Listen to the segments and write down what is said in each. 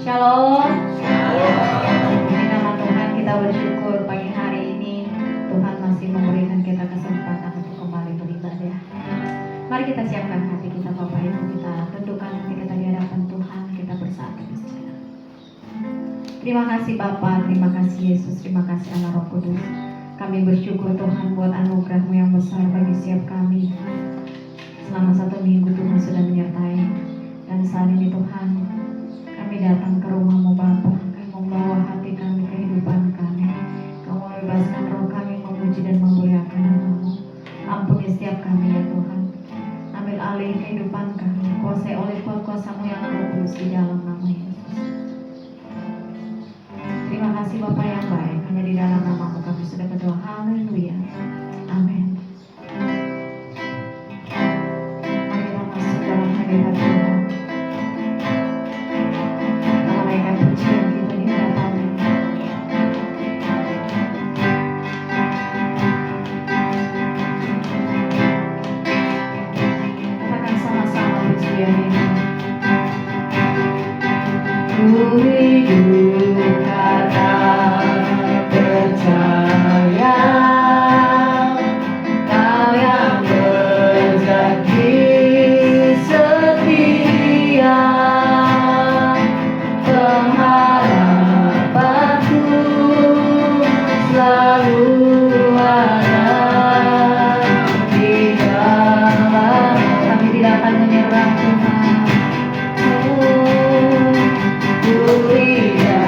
Shalom. Di nama Tuhan kita bersyukur pagi hari ini Tuhan masih memberikan kita kesempatan untuk kembali beribadah. Mari kita siapkan hati kita Bapak Ibu, kita tentukan hati kita di hadapan Tuhan, kita bersatu di sana. Terima kasih Bapa, terima kasih Yesus, terima kasih Allah Roh Kudus. Kami bersyukur Tuhan buat anugerah-Mu yang besar bagi setiap kami. Selama 1 minggu Tuhan sudah menyertai. Dan saat ini Tuhan, kami datang ke rumah-Mu Bapa. Kami membawa hati kami, kehidupan kami. Kamu membebaskan roh kami memuji dan memuliakan nama-Mu. Ampuni setiap kami ya Tuhan. Ambil alih kehidupan kami, kuasai oleh kuasa-Mu yang Roh Kudus di dalam nama Yesus. Terima kasih Bapa yang baik. Hanya di dalam nama-Mu kami sudah berdoa. Haleluya. Amin. Mari kita masuk dalam hadirat Tuhan. Menaikkan pujian kita di hadapan-Mu. Katakan sama-sama pujian ini. Ku hidup karena percaya Kau yang berjanji setia, pengharapanku selalu ada di dalam. Kami tidak akan menyerah Tuhan. Ku lihat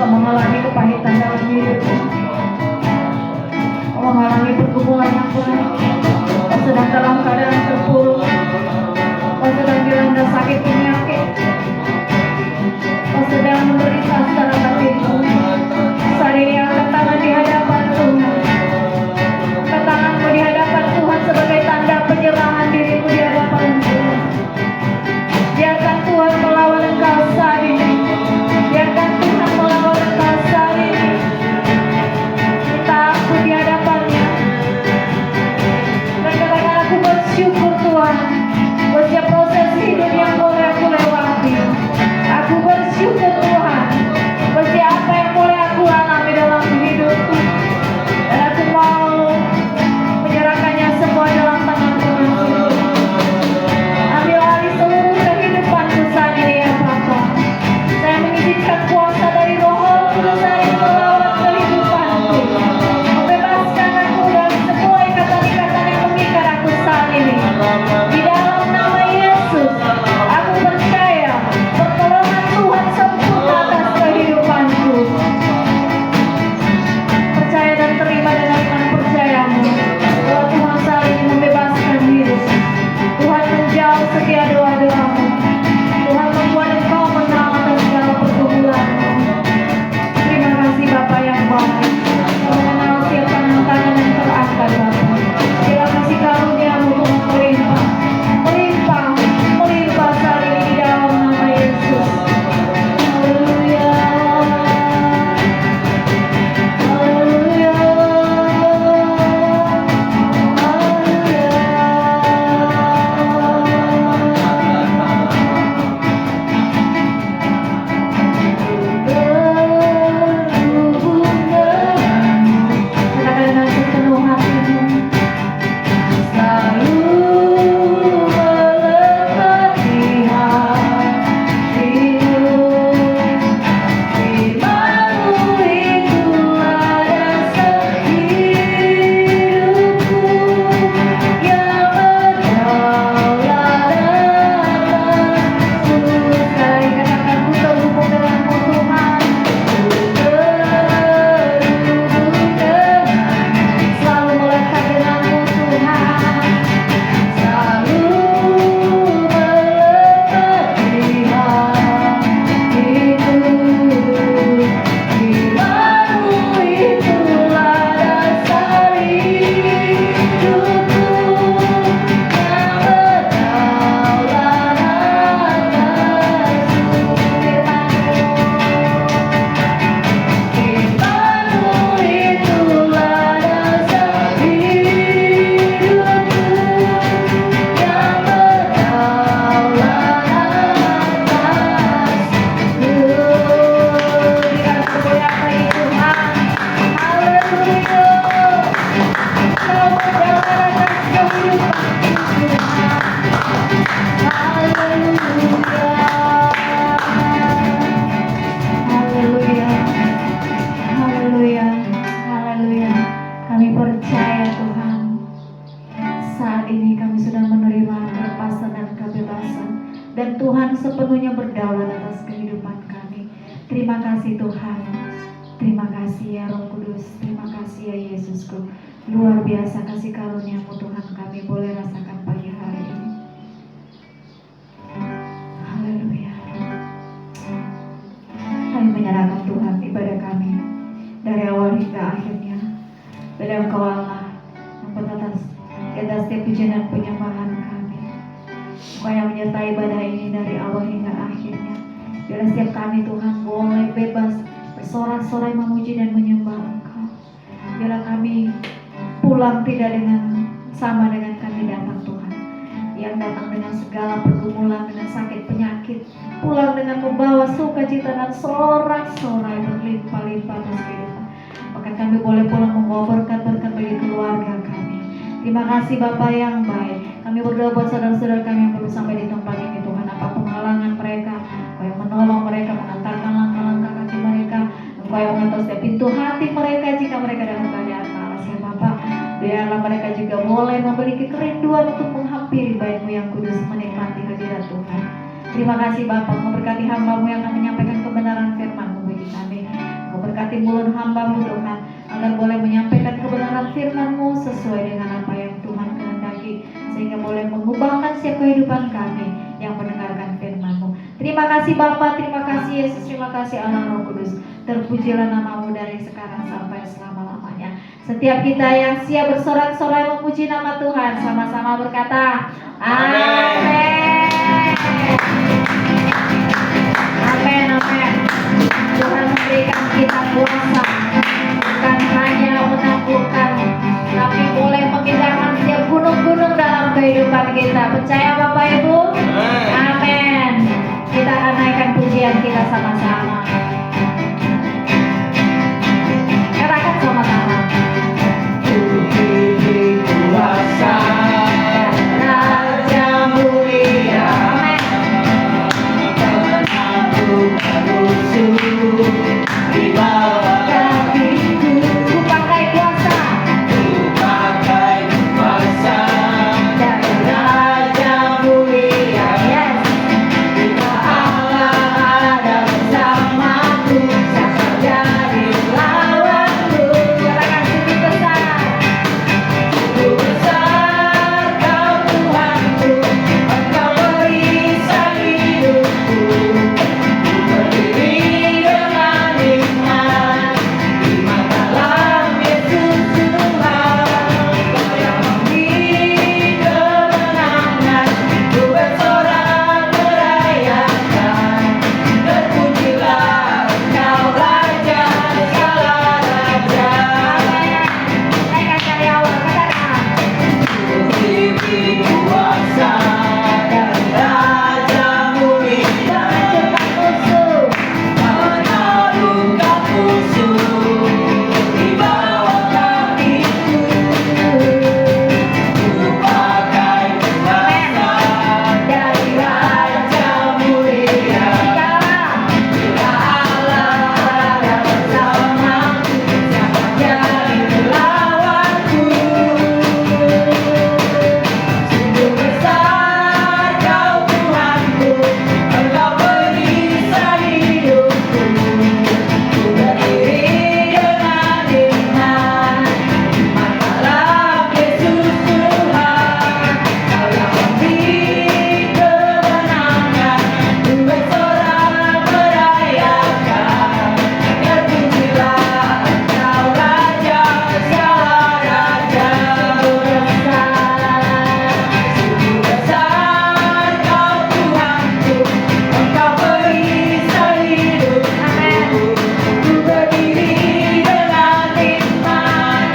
Kau menghalangi kepahitan dalam hidup, Kau menghalangi pergumulan yang berat. Kau sedang dalam keadaan terpuruk, Kau sedang dilanda sakit penyakit, Kau sedang menderita secara batinmu. Saat ini angkat tangan di hadapan Tuhan. Angkat tanganmu di hadapan Tuhan sebagai tanda penyerahan dirimu di hadapan Tuhan. Biarkan Tuhan melawan engkau saat ini. Biarkan Tuhan melawan engkau saat ini. Kita aku di hadapannya. Dan katakan, aku bersyukur Tuhan buat setiap proses hidup yang boleh aku lewati. Aku bersyukur Tuhan buat apa yang boleh aku alami dalam hidupku. Dan aku mau menyerahkannya semua dalam tangan Tuhan. Ambil alih seluruh kehidupanku saat ini ya Bapa. Saya mengizinkan kuasa dari Roh Kudus hari ini melawat kehidupanku, membebaskan aku dari semua ikatan-ikatan yang mengikat aku saat ini. Di dalam nama Yesus, aku percaya pertolongan Tuhan sempurna atas kehidupanku. Percaya dan terima dengan iman percayamu bahwa Tuhan saat ini membebaskan diri. Tuhan menjawab setiap doa-doamu. Tuhan membuat engkau menang atas segala pergumulanmu. Terima kasih Bapa yang baik. Kau mengenal setiap tangan-tangan yang terangkat Bapa. Terima kasih karuniamu Tuhan melimpah, melimpah, melimpah saat ini di dalam nama Yesus. Haleluya. Haleluya. Katakan dengan sepenuh hatimu. Selalu melekat di hatimu. Firman-Mu itulah dasar hidupku yang berdaulat atasku. Sekali katakan, ku terhubung denganmu Tuhan. Ku terhubung denganmu, selalu melekat denganmu Tuhan. Selalu melekat di hatiku. Firman-Mu itulah dasar hidupku yang berdaulat atasku. Firman-Mu itulah dasar hidupku yang berdaulat atasku. Berikan kemuliaan bagi Tuhan. Haleluya. Kau berdaulat atas kehidupanku Tuhan. Haleluya. Haleluya. Haleluya. Haleluya. Kami percaya Tuhan, saat ini kami sudah menerima kelepasan dan kebebasan, dan Tuhan sepenuhnya berdaulat atas kehidupan kami. Terima kasih Tuhan. Terima kasih ya Roh Kudus. Terima kasih ya Yesusku. Luar biasa kasih karunia-Mu Tuhan kami boleh rasakan pagi hari ini. Haleluya. Kami menyerahkan Tuhan ibadah kami dari awal hingga akhirnya. Bila Engkau Allah yang atas setiap pujian dan penyembahan kami. Engkau yang menyertai ibadah ini dari awal hingga akhirnya. Bila setiap kami Tuhan boleh bebas bersorak-sorai memuji dan menyembah Engkau. Bila kami pulang tidak sama dengan kami datang Tuhan, yang datang dengan segala pergumulan, dengan sakit penyakit, pulang dengan membawa sukacita dan sorak-sorai berlimpah-limpah atas kehidupan. Bahkan kami boleh pulang membawa berkat-berkat bagi keluarga kami. Terima kasih Bapa yang baik. Kami berdoa buat saudara-saudara kami yang baru sampai di tempat ini Tuhan. Apapun halangan mereka, Engkau yang menolong mereka, mengantarkan langkah-langkah kaki mereka. Engkau yang mengatur setiap pintu hati mereka jika mereka dalam keadaan malas ya Bapa. Biarlah mereka juga boleh memiliki kerinduan untuk menghampiri bait-Mu yang kudus, menikmati hadirat Tuhan. Terima kasih Bapa, memberkati hamba-Mu yang akan menyampaikan kebenaran firman-Mu bagi kami. Berkati mulut hamba-Mu Tuhan, agar boleh menyampaikan kebenaran firman-Mu sesuai dengan apa yang Tuhan kehendaki, sehingga boleh mengubahkan setiap kehidupan kami yang mendengarkan firman-Mu. Terima kasih Bapa, terima kasih Yesus, terima kasih Allah Roh Kudus. Terpujilah nama-Mu dari sekarang sampai selama-lamanya. Setiap kita yang siap bersorak-sorai memuji nama Tuhan, sama-sama berkata, Amin. Amin, amin. Tuhan memberikan kita kuasa, bukan hanya menaklukkan, tapi boleh mengindahkan setiap gunung-gunung dalam kehidupan kita. Percaya Bapak Ibu? Amin. Kita akan naikkan pujian kita sama-sama. Katakan sama-sama. Tuhan kuasa, Raja mulia, menaklukkan musuh di bawah kakiku. Ku pakai kuasa, dari Raja mulia. yes. Bila Allah ada bersamaku, siapa jadi lawanku? Katakan sungguh besar. Sungguh besar Kau Tuhanku, Engkau perisai hidupku. Ku berdiri dengan iman di mata dalam Yesus Tuhan. Kau yang memberi kemenangan, ku bersorak merayakan. Terpujilah Engkau Raja segala raja. Naikkan dari awal, katakan. Diberi kuasa dan Raja mulia, Hancurkan musuh. menaklukkan musuh di bawah kakiku. Ku pakai kuasa dari Raja mulia. Bila Allah ada bersamaku, siapa jadi lawanku? Sungguh besar Kau Tuhanku, Engkau perisai hidupku. Ku berdiri dengan iman di mata dalam Yesus Tuhan. Kau yang memberi kemenangan, ku bersorak merayakan. Terpujilah Engkau Raja segala raja. Sungguh besar Kau Tuhanku, Engkau perisai hidupku. Ku berdiri dengan iman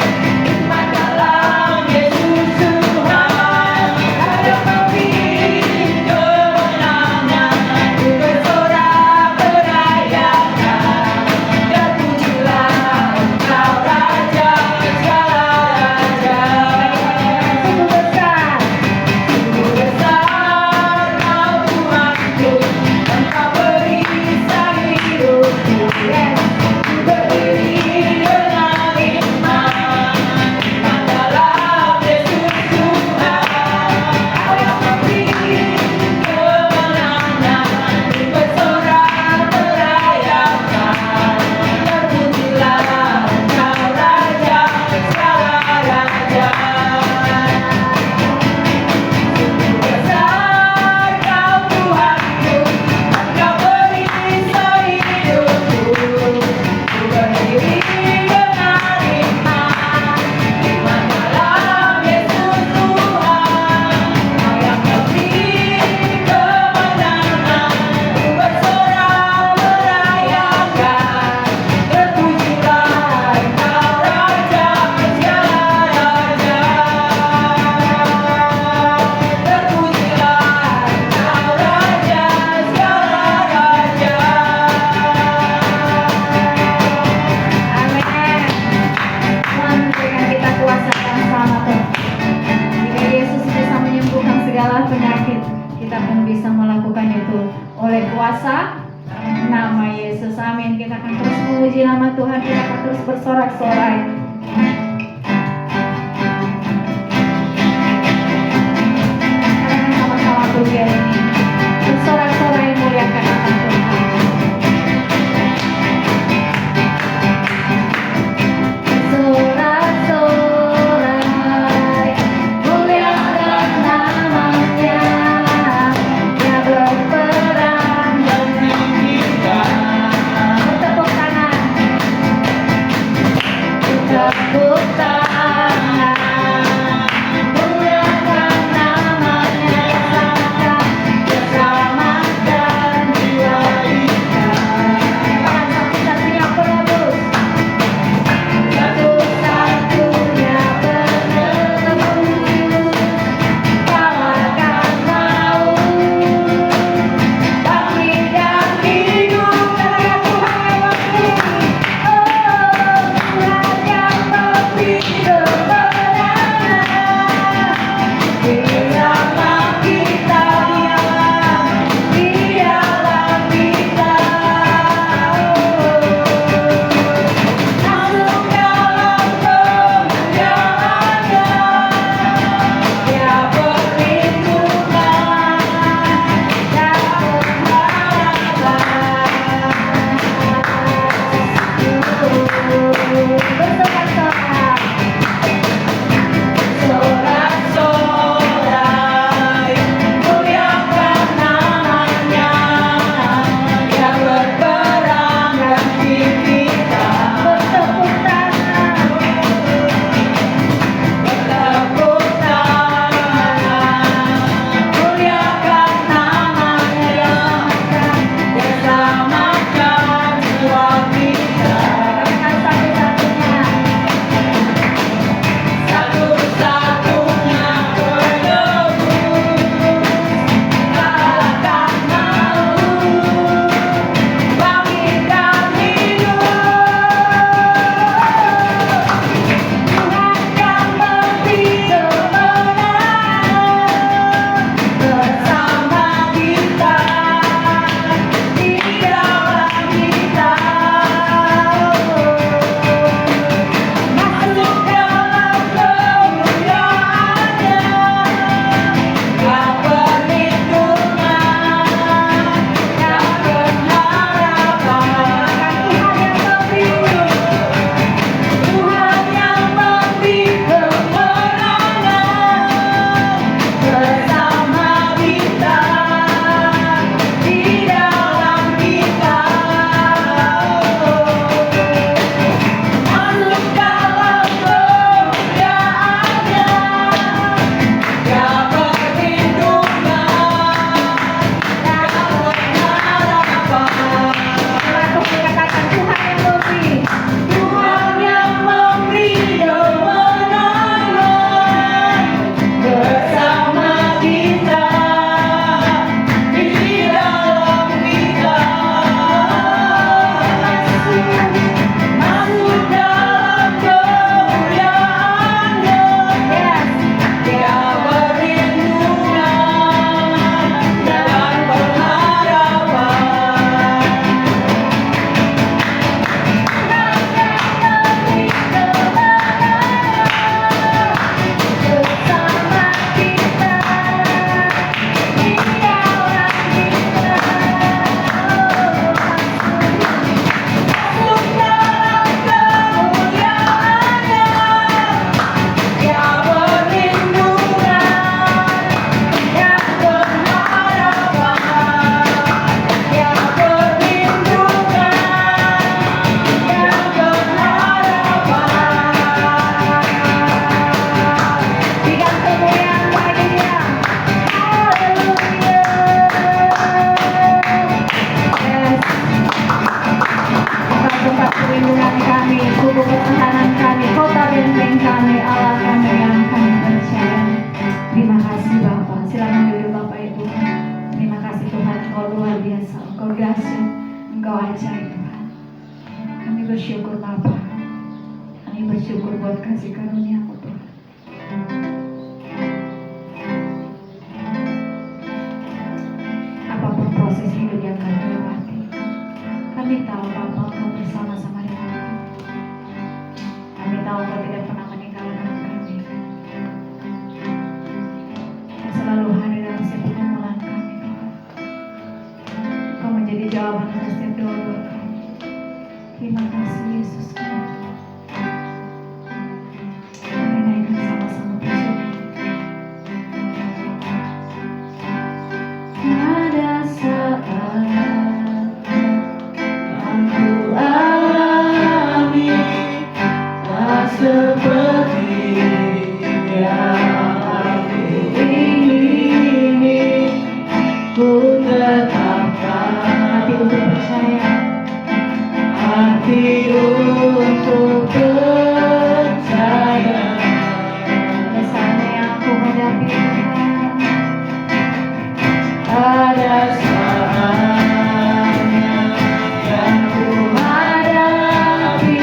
dalam Yesus Tuhan. Kau yang memberi kemenangan, ku bersorak merayakan. Terpujilah Engkau Raja segala raja. Sungguh besar. Sungguh besar Kau Tuhanku, Engkau perisai hidupku. Ku berdiri dengan iman dalam Yesus Tuhan. Kau yang memberi kemenangan, ku bersorak merayakan. Terpujilah Engkau Raja segala raja. Besar Kau Tuhanku, Engkau perisai hidupku. Ku berdiri dengan iman dalam Yesus Tuhan. Kau yang memberi kemenangan, ku bersorak merayakan. Terpujilah Engkau Raja segala raja. Terpujilah Engkau Raja segala raja. Amin. Tuhan memberikan kita kuasa yang sama Tuhan. Jika Yesus bisa menyembuhkan segala penyakit, kita pun bisa melakukan itu oleh kuasa nama Yesus. Amin. Kita akan terus memuji nama Tuhan, kita akan terus bersorak-sorai. Katakan sama-sama pujian ini. Bersorak-sorai muliakan nama Tuhan. biasa, Engkau dahsyat, Engkau ajaib Tuhan. Kami bersyukur Bapa. Kami bersyukur buat kasih karunia-Mu Tuhan. Apapun proses hidup yang kami lewati, kami tahu Bapa Engkau bersama-sama dengan kami. Kami tahu Engkau tidak pernah meninggalkan kami. Engkau selalu hadir dalam setiap pergumulan kami Tuhan. Engkau menjadi jawaban atas setiap doa-doa kami. Terima kasih Yesus kami. Kami naikkan sama-sama pujian. Pada saat Aku alami tak seperti yang aku ingini. Ku tetapkan hati untuk percaya, hati untuk percaya. pada saat yang aku hadapi Tuhan. Ada saatnya yang ku hadapi,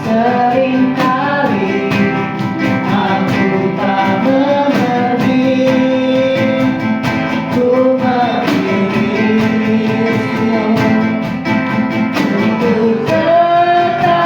seringkali aku tak mengerti. Ku mengirimmu untuk tetap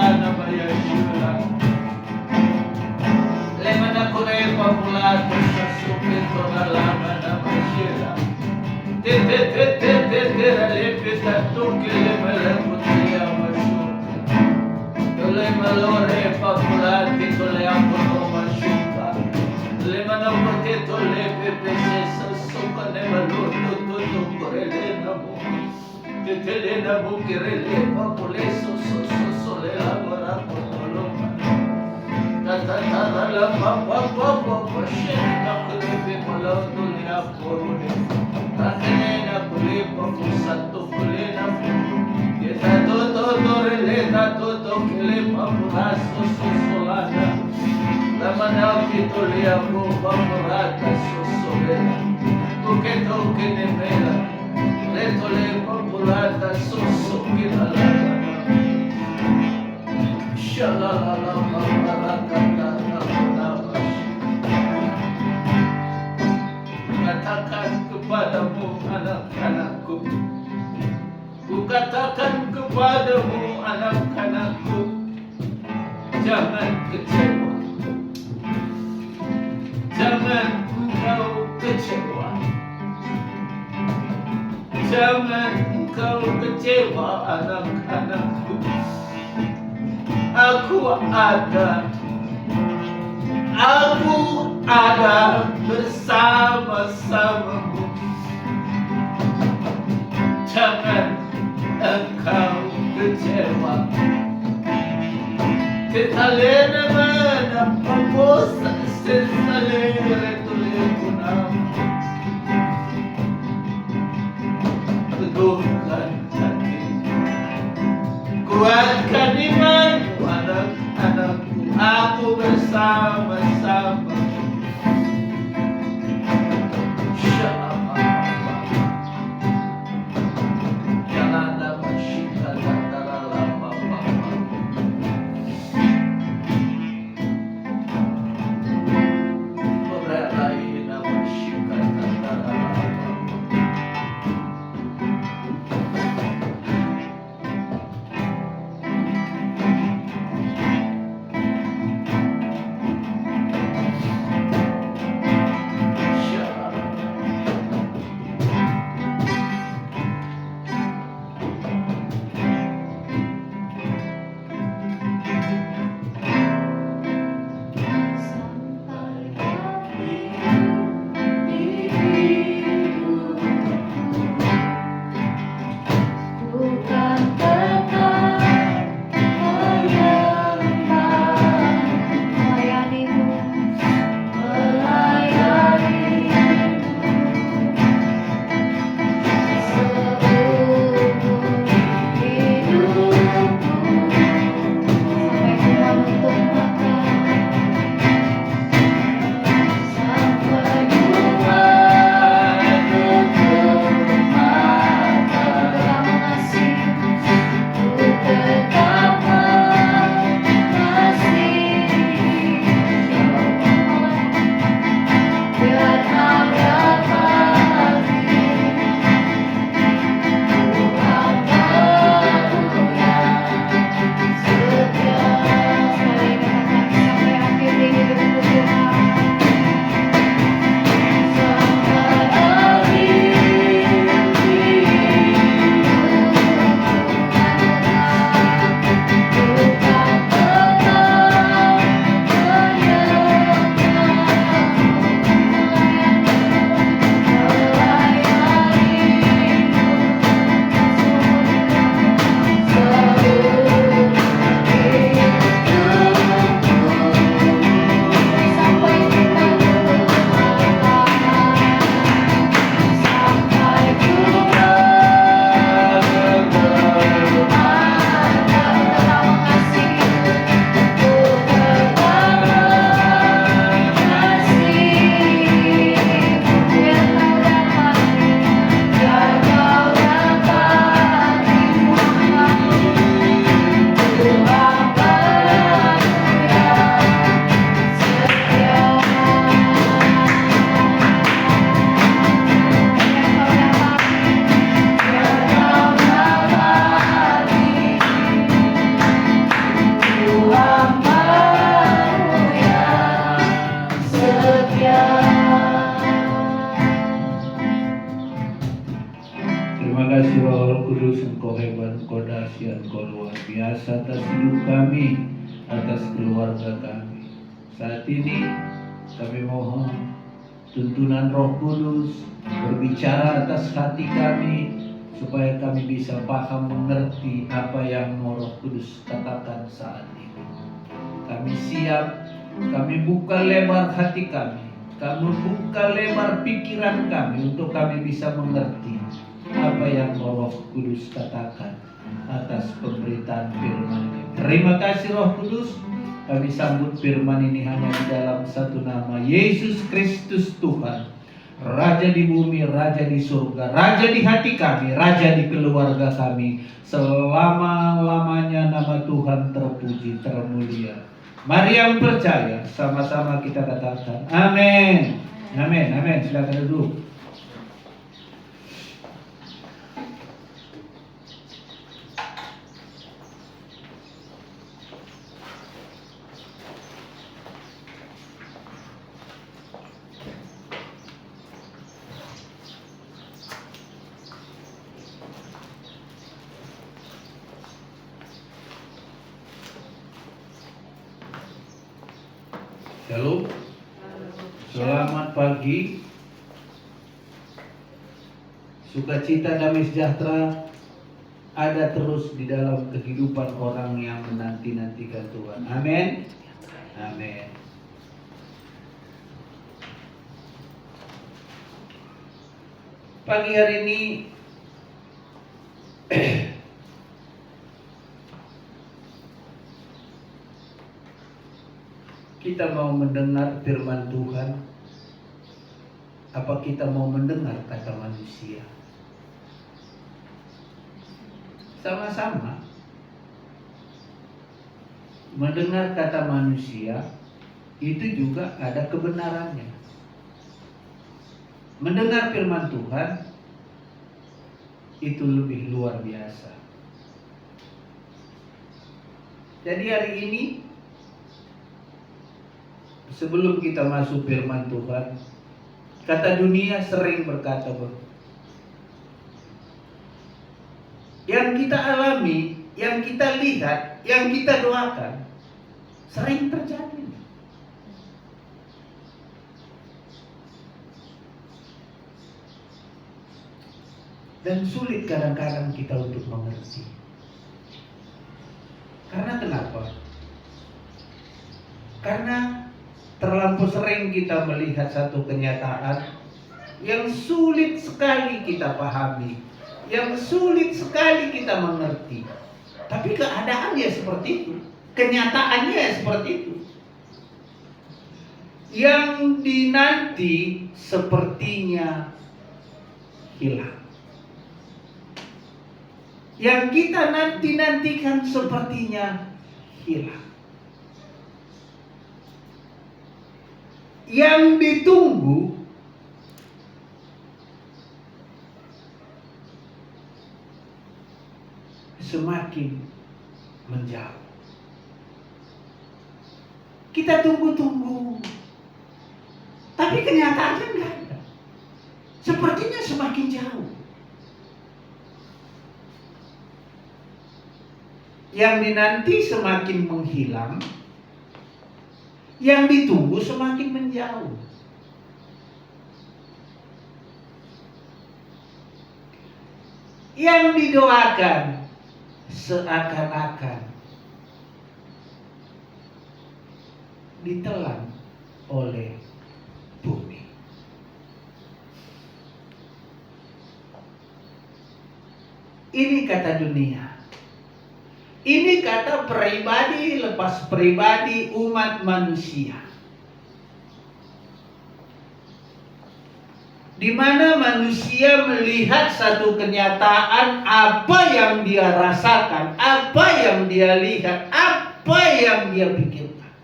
Shalana Mayashura. Lemana Kure Papulato Sasupito Lamana Mashira. Te lepita tuki lemele putia Mashura. Tole malore papulati tole ambono Mashuka. Lemana Pote tole pepe Sasuka Nemaluto Tutu Korelena Mu. Telena Bukirele Papuleso Sole Amara Potoloma. Tatatara Papa Shena Kulepe Malado Lea Porone. Tatenena Kulepa Fusato Kulena. Yeta Toto Releta Toto Kilepa Puraso Sosolana. Lamana Kitolea Roba Morata Sosolena. Tuketo Kenemela. Letole Populata Sosokilala. Shalalala Paparakata Namas. Katakan kepadamu anak-anakku. Kukatakan kepadamu anak-anakku. Jangan kecewa. Jangan kau kecewa. Jangan kau kecewa anak-anakku. Aku ada bersama-samamu. Jangan engkau kecewa. Kita lena mana pamosa sesalere tulekunam. Teguhkan hati, kuatkan imanmu anak-anakku. Aku bersama-sama. Jangan dapat syikah antara lama. Berelai nama syikah antara lama. kasih Engkau luar biasa atas hidup kami, atas keluarga kami. Saat ini kami mohon tuntunan Roh Kudus berbicara atas hati kami, supaya kami bisa paham mengerti apa yang mau Roh Kudus katakan saat ini. Kami siap, kami buka lebar hati kami, kami buka lebar pikiran kami untuk kami bisa mengerti apa yang Roh Kudus katakan atas pemberitaan firman ini. Terima kasih Roh Kudus, kami sambut firman ini hanya di dalam satu nama, Yesus Kristus Tuhan, Raja di bumi, Raja di surga, Raja di hati kami, Raja di keluarga kami. Selama-lamanya nama Tuhan terpuji, termulia. Mari yang percaya, sama-sama kita katakan amin. Amin, amin. Silakan duduk. Shalom. Selamat pagi. Sukacita, damai sejahtera ada terus di dalam kehidupan orang yang menanti-nantikan Tuhan. Amin. Amin. Pagi hari ini kita mau mendengar firman Tuhan, apa kita mau mendengar kata manusia? Sama-sama. Mendengar kata manusia itu juga ada kebenarannya. Mendengar firman Tuhan itu lebih luar biasa. Jadi hari ini, sebelum kita masuk firman Tuhan, kata dunia sering berkata bahwa yang kita alami, yang kita lihat, yang kita doakan sering terjadi. Dan sulit kadang-kadang kita untuk mengerti. Karena kenapa? Karena terlampau sering kita melihat satu kenyataan yang sulit sekali kita pahami, yang sulit sekali kita mengerti. Tapi keadaannya seperti itu, kenyataannya seperti itu. Yang dinanti sepertinya hilang. Yang kita nanti-nantikan sepertinya hilang. Yang ditunggu semakin menjauh. Kita tunggu-tunggu, tapi kenyataannya enggak ada. Sepertinya semakin jauh. Yang dinanti semakin menghilang, yang ditunggu semakin menjauh. Yang didoakan seakan-akan ditelan oleh bumi. Ini kata dunia. Ini kata pribadi lepas pribadi umat manusia. Di mana manusia melihat satu kenyataan, apa yang dia rasakan, apa yang dia lihat, apa yang dia pikirkan.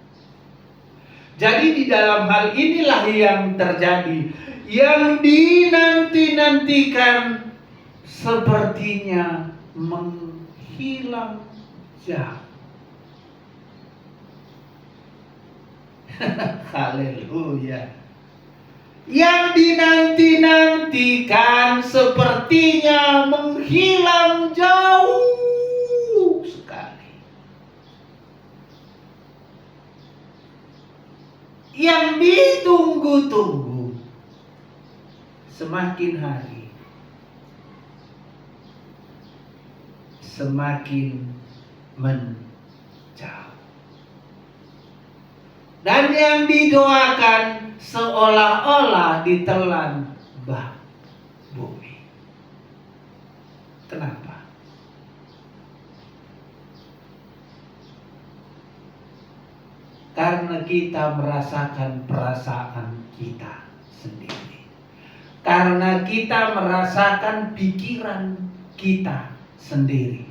Jadi di dalam hal inilah yang terjadi, yang dinanti-nantikan sepertinya menghilang jauh. Haleluya. Yang dinanti-nantikan sepertinya menghilang jauh. yang ditunggu-tunggu. Semakin hari semakin menjauh. Dan yang didoakan seolah-olah ditelan bak bumi. Kenapa? Karena kita merasakan perasaan kita sendiri. Karena kita merasakan pikiran kita sendiri.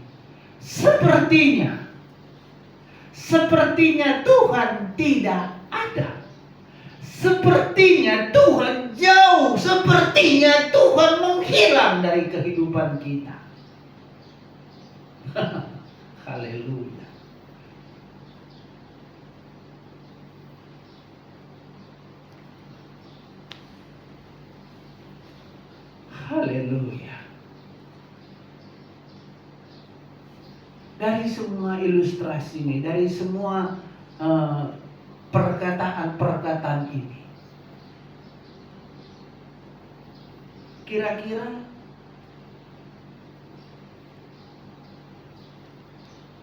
Sepertinya Tuhan tidak ada. Sepertinya Tuhan jauh. Sepertinya Tuhan menghilang dari kehidupan kita. Haleluya. Haleluya. Dari semua ilustrasi ini, dari semua perkataan-perkataan ini, kira-kira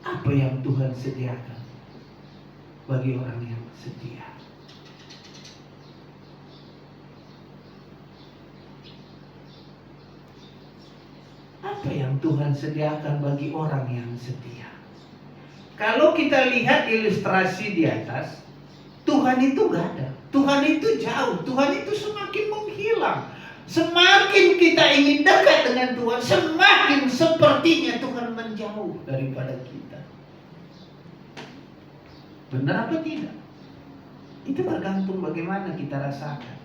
apa yang Tuhan sediakan bagi orang yang setia? Apa yang Tuhan sediakan bagi orang yang setia? Kalau kita lihat ilustrasi di atas, Tuhan itu gak ada. Tuhan itu jauh. Tuhan itu semakin menghilang. Semakin kita ingin dekat dengan Tuhan, semakin sepertinya Tuhan menjauh daripada kita. Benar apa tidak? Itu tergantung bagaimana kita rasakan.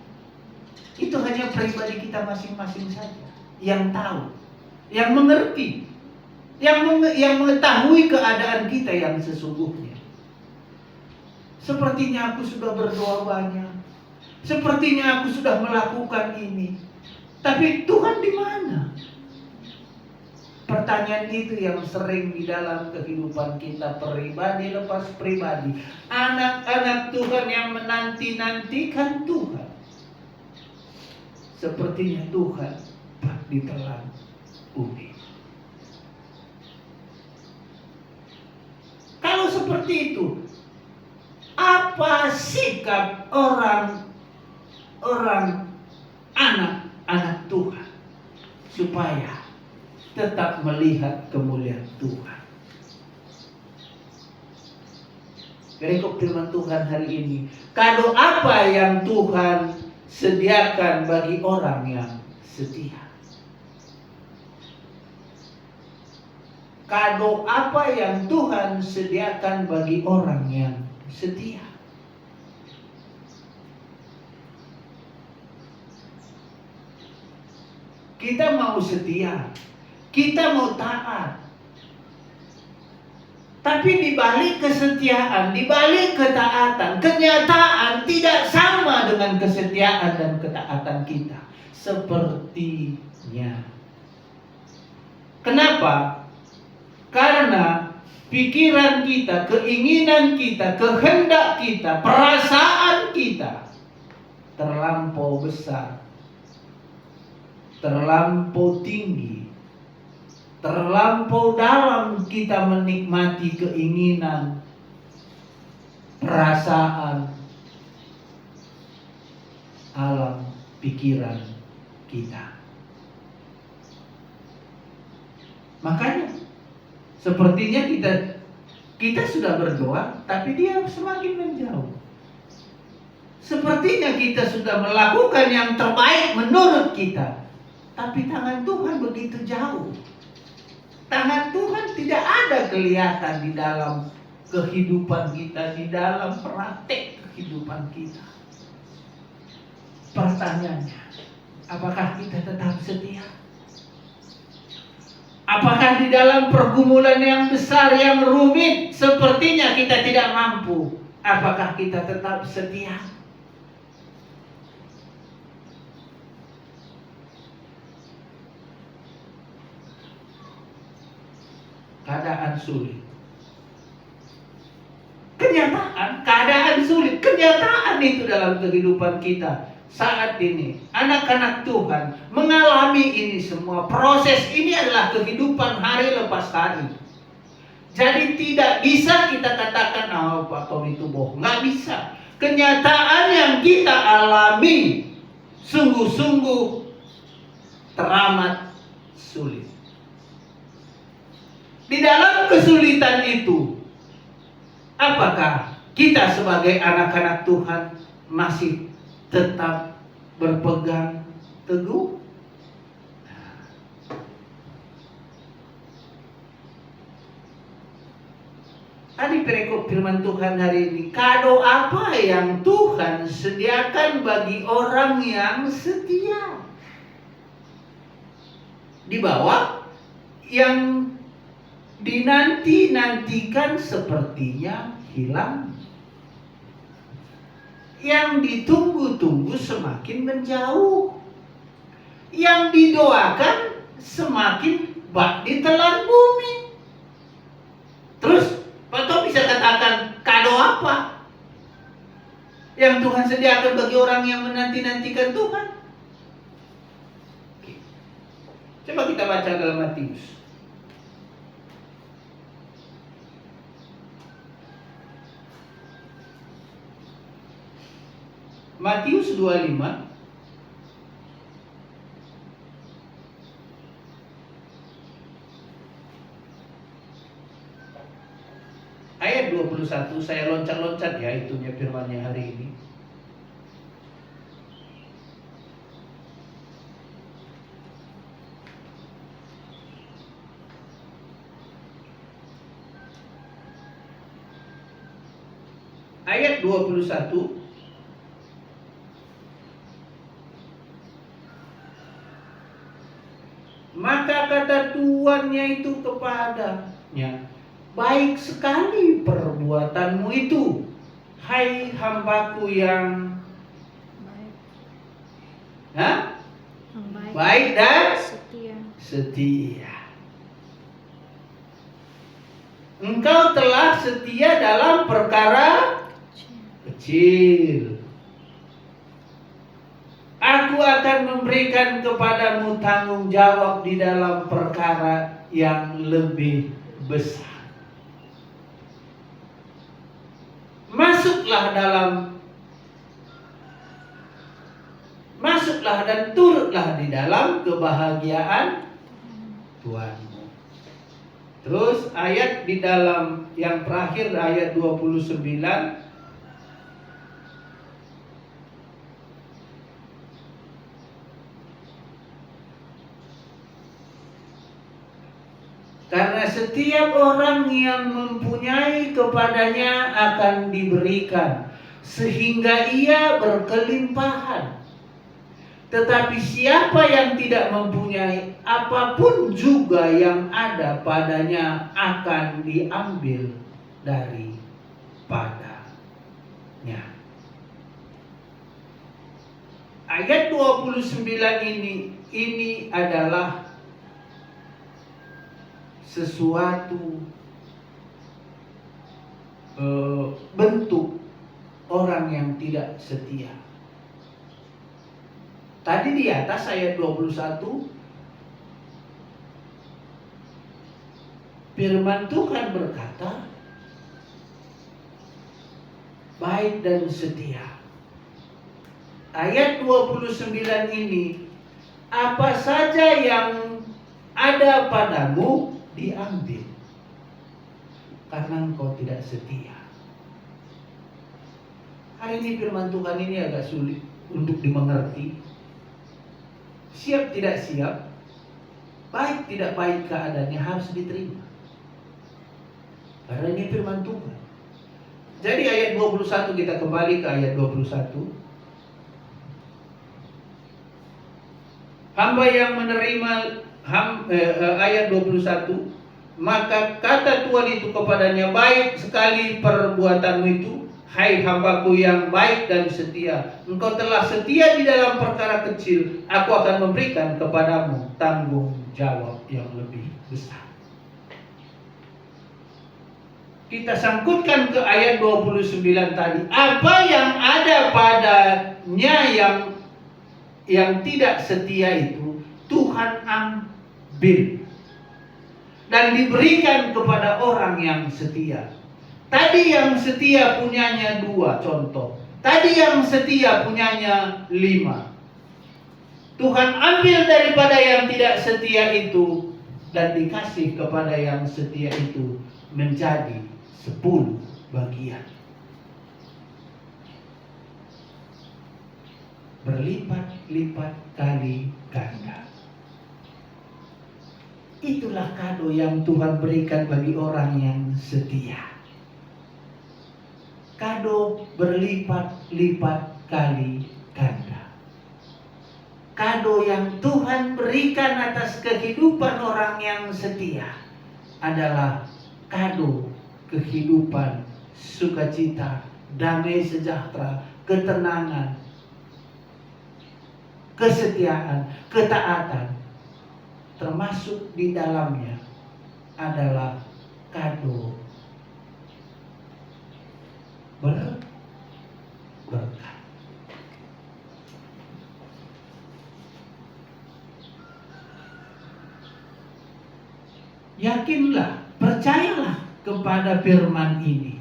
Itu hanya pribadi kita masing-masing saja yang tahu, yang mengerti, yang mengetahui keadaan kita yang sesungguhnya. Sepertinya aku sudah berdoa banyak, sepertinya aku sudah melakukan ini, tapi Tuhan di mana? Pertanyaan itu yang sering di dalam kehidupan kita, pribadi lepas pribadi. Anak-anak Tuhan yang menanti-nantikan Tuhan, sepertinya Tuhan ditelan bumi. Kalau seperti itu, apa sikap orang anak-anak Tuhan supaya tetap melihat kemuliaan Tuhan? Perikop firman Tuhan hari ini, kado apa yang Tuhan sediakan bagi orang yang setia? Kado apa yang Tuhan sediakan bagi orang yang setia? Kita mau setia, kita mau taat, tapi di balik kesetiaan, di balik ketaatan, kenyataan tidak sama dengan kesetiaan dan ketaatan kita. Sepertinya. Kenapa? Karena pikiran kita, keinginan kita, kehendak kita, perasaan kita terlampau besar, terlampau tinggi, terlampau dalam kita menikmati keinginan, perasaan, alam pikiran kita. Makanya sepertinya kita sudah berdoa, tapi dia semakin menjauh. Sepertinya kita sudah melakukan yang terbaik menurut kita, tapi tangan Tuhan begitu jauh. Tangan Tuhan tidak ada kelihatan di dalam kehidupan kita, di dalam praktek kehidupan kita. Pertanyaannya, apakah kita tetap setia? Apakah di dalam pergumulan yang besar, yang rumit, sepertinya kita tidak mampu, apakah kita tetap setia? Keadaan sulit. Kenyataan, keadaan akan sulit. Kenyataan itu dalam kehidupan kita saat ini. Anak-anak Tuhan mengalami ini semua. Proses ini adalah kehidupan hari lepas hari. Jadi tidak bisa kita katakan, Pak Tom itu bohong. Nggak bisa. Kenyataan yang kita alami sungguh-sungguh teramat sulit. Di dalam kesulitan itu, apakah kita sebagai anak-anak Tuhan masih tetap berpegang teguh? Tadi perikop firman Tuhan hari ini, kado apa yang Tuhan sediakan bagi orang yang setia? Di bawah, yang dinanti-nantikan sepertinya hilang, yang ditunggu-tunggu semakin menjauh, yang didoakan semakin bak ditelan bumi. Terus Pak Tom bisa katakan kado apa yang Tuhan sediakan bagi orang yang menanti-nantikan Tuhan? Oke. Coba kita baca dalam Matius. Matius 25 ayat 21, saya loncat-loncat ya itunya firmannya hari ini. Ayat 21, maka kata tuannya itu kepadanya, baik sekali perbuatanmu itu, hai hambaku yang baik dan setia. Engkau telah setia dalam perkara kecil. Aku akan memberikan kepadamu tanggung jawab di dalam perkara yang lebih besar. Masuklah dan turutlah di dalam kebahagiaan Tuhanmu. Terus ayat di dalam yang terakhir ayat 29, karena setiap orang yang mempunyai kepadanya akan diberikan, sehingga ia berkelimpahan. Tetapi siapa yang tidak mempunyai, apapun juga yang ada padanya akan diambil daripadanya. Ayat 29 ini adalah sesuatu bentuk orang yang tidak setia. Tadi di atas ayat 21, firman Tuhan berkata, baik dan setia. Ayat 29 ini, apa saja yang ada padamu diambil karena engkau tidak setia. Hari ini firman Tuhan ini agak sulit untuk dimengerti. Siap tidak siap, baik tidak baik keadaannya harus diterima. Karena ini firman Tuhan. Jadi ayat 21, kita kembali ke ayat 21. Hamba yang menerima ayat 21, maka kata Tuhan itu kepadanya, baik sekali perbuatanmu itu, hai hambaku yang baik dan setia. Engkau telah setia di dalam perkara kecil, aku akan memberikan kepadamu tanggung jawab yang lebih besar. kita sangkutkan ke ayat 29 tadi. Apa yang ada padanya yang tidak setia itu Tuhan ambil dan diberikan kepada orang yang setia. Tadi yang setia punyanya 2 contoh. Tadi yang setia punyanya 5. Tuhan ambil daripada yang tidak setia itu dan dikasih kepada yang setia itu menjadi 10 bagian. Berlipat-lipat kali ganda. Itulah kado yang Tuhan berikan bagi orang yang setia. Kado berlipat-lipat kali ganda. Kado yang Tuhan berikan atas kehidupan orang yang setia adalah kado kehidupan, sukacita, damai sejahtera, ketenangan, kesetiaan, ketaatan. Termasuk di dalamnya adalah kado berkat. Yakinlah, percayalah kepada firman ini.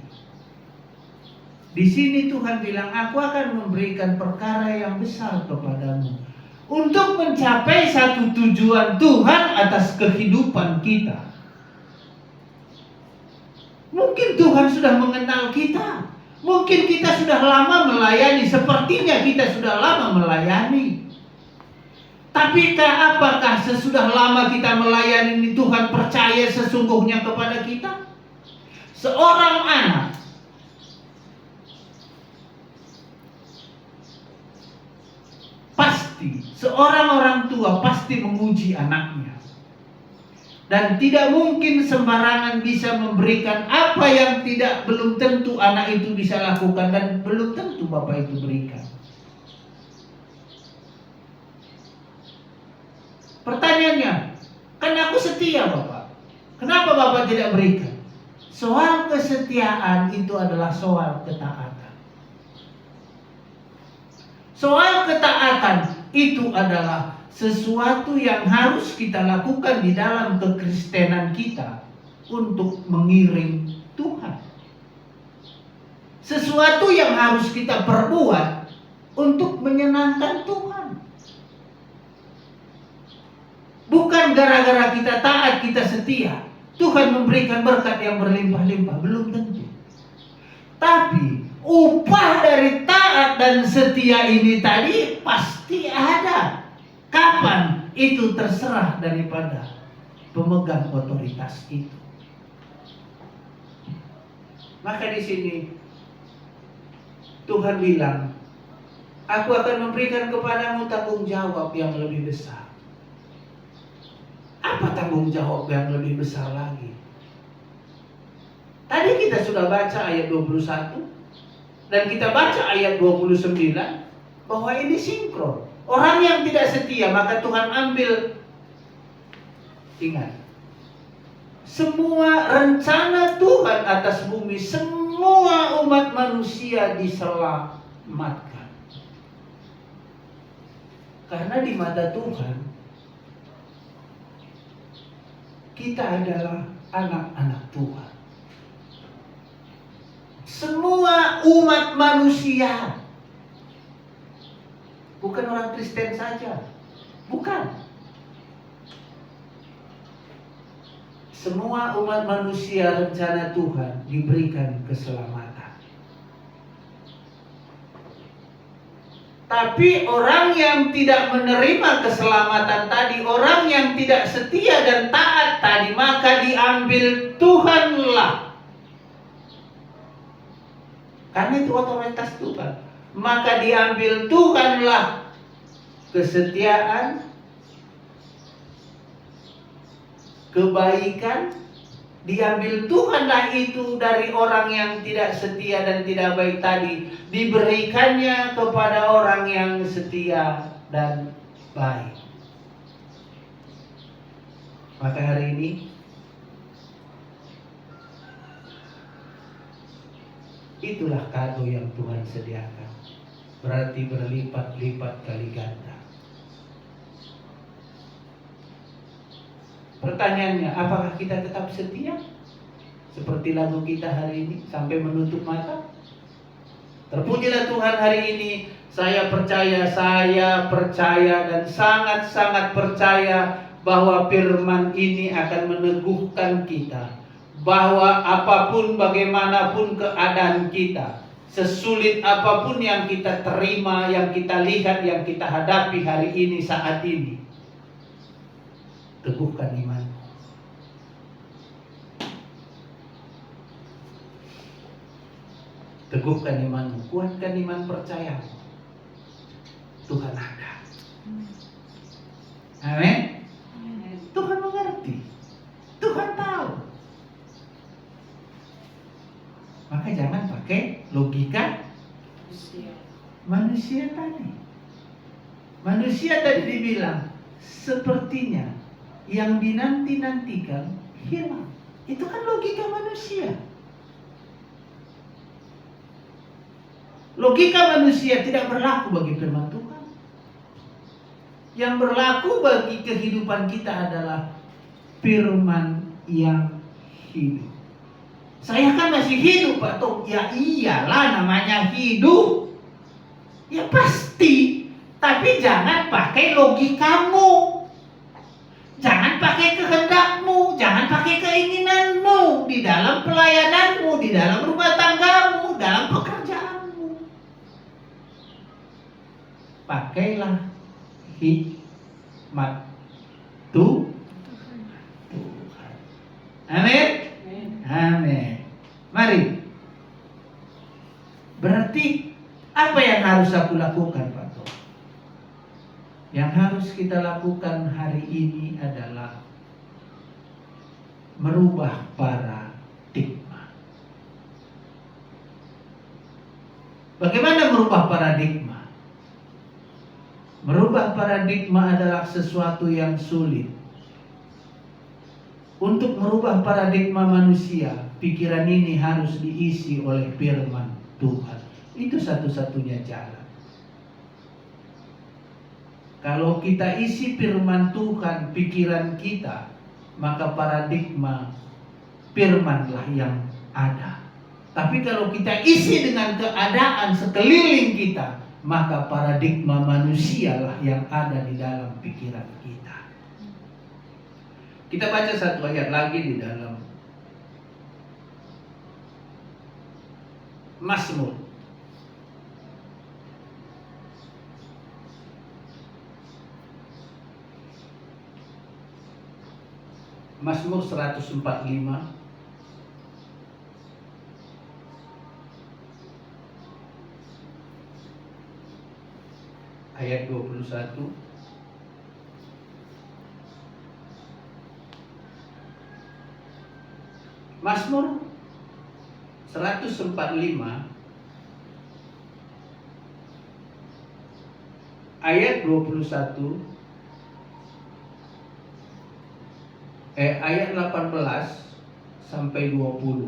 Di sini Tuhan bilang, aku akan memberikan perkara yang besar kepadamu untuk mencapai satu tujuan Tuhan atas kehidupan kita. Mungkin Tuhan sudah mengenal kita. Mungkin kita sudah lama melayani, sepertinya kita sudah lama melayani. Tapikah apakah sesudah lama kita melayani ini Tuhan percaya sesungguhnya kepada kita? Seorang anak pasti, seorang orang tua pasti menguji anaknya. Dan tidak mungkin sembarangan bisa memberikan apa yang belum tentu anak itu bisa lakukan dan belum tentu bapak itu berikan. Pertanyaannya, kan aku setia bapak, kenapa bapak tidak berikan? Soal kesetiaan itu adalah soal ketaatan. Soal ketaatan itu adalah sesuatu yang harus kita lakukan di dalam kekristenan kita untuk mengiring Tuhan. Sesuatu yang harus kita perbuat untuk menyenangkan Tuhan. Bukan gara-gara kita taat, kita setia, Tuhan memberikan berkat yang berlimpah-limpah. Belum tentu. Tapi upah dari taat dan setia ini tadi pasti ada. Kapan? Itu terserah daripada pemegang otoritas itu. Maka di sini Tuhan bilang, aku akan memberikan kepadamu tanggung jawab yang lebih besar. Apa tanggung jawab yang lebih besar lagi? Tadi kita sudah baca ayat 21 dan kita baca ayat 29 bahwa ini sinkron. Orang yang tidak setia maka Tuhan ambil. Ingat, semua rencana Tuhan atas bumi, semua umat manusia diselamatkan. Karena di mata Tuhan kita adalah anak-anak Tuhan. Semua umat manusia, bukan orang Kristen saja, bukan. Semua umat manusia rencana Tuhan diberikan keselamatan. Tapi orang yang tidak menerima keselamatan tadi, orang yang tidak setia dan taat tadi, maka diambil Tuhanlah. Karena itu otoritas Tuhan. Maka diambil Tuhanlah kesetiaan, kebaikan, diambil Tuhanlah itu dari orang yang tidak setia dan tidak baik tadi, diberikannya kepada orang yang setia dan baik. Maka hari ini itulah kado yang Tuhan sediakan. Berarti berlipat-lipat kali ganda. Pertanyaannya, apakah kita tetap setia? Seperti lagu kita hari ini, sampai menutup mata. Terpujilah Tuhan hari ini. Saya percaya dan sangat-sangat percaya bahwa firman ini akan meneguhkan kita. Bahwa apapun, bagaimanapun keadaan kita, sesulit apapun yang kita terima, yang kita lihat, yang kita hadapi hari ini, saat ini, teguhkan iman. Teguhkan imanmu, kuatkan iman percayamu. Tuhan ada. Amin. Tuhan mengerti. Tuhan tahu. Maka jangan pakai logika manusia tadi. Manusia tadi dibilang, sepertinya yang dinanti-nantikan hilang. Itu kan logika manusia. Logika manusia tidak berlaku bagi firman Tuhan. Yang berlaku bagi kehidupan kita adalah firman yang hidup. Saya kan masih hidup, Pak Tom. Ya iyalah, namanya hidup. Ya pasti. Tapi jangan pakai logikamu. Jangan pakai kehendakmu. Jangan pakai keinginanmu. Di dalam pelayananmu, di dalam rumah tanggamu, dalam pekerjaanmu. Pakailah hikmat Tuhan. Amin. Amin. Mari. Berarti apa yang harus aku lakukan, Pak Tom? Yang harus kita lakukan hari ini adalah merubah paradigma. Bagaimana merubah paradigma? Merubah paradigma adalah sesuatu yang sulit. Untuk merubah paradigma manusia, pikiran ini harus diisi oleh firman Tuhan. Itu satu-satunya jalan. Kalau kita isi firman Tuhan pikiran kita, maka paradigma firmanlah yang ada. Tapi kalau kita isi dengan keadaan sekeliling kita, maka paradigma manusialah yang ada di dalam pikiran kita. Kita baca satu ayat lagi di dalam Mazmur. Mazmur 145 ayat 21. Mazmur 145 ayat 21 ayat 18 sampai 20.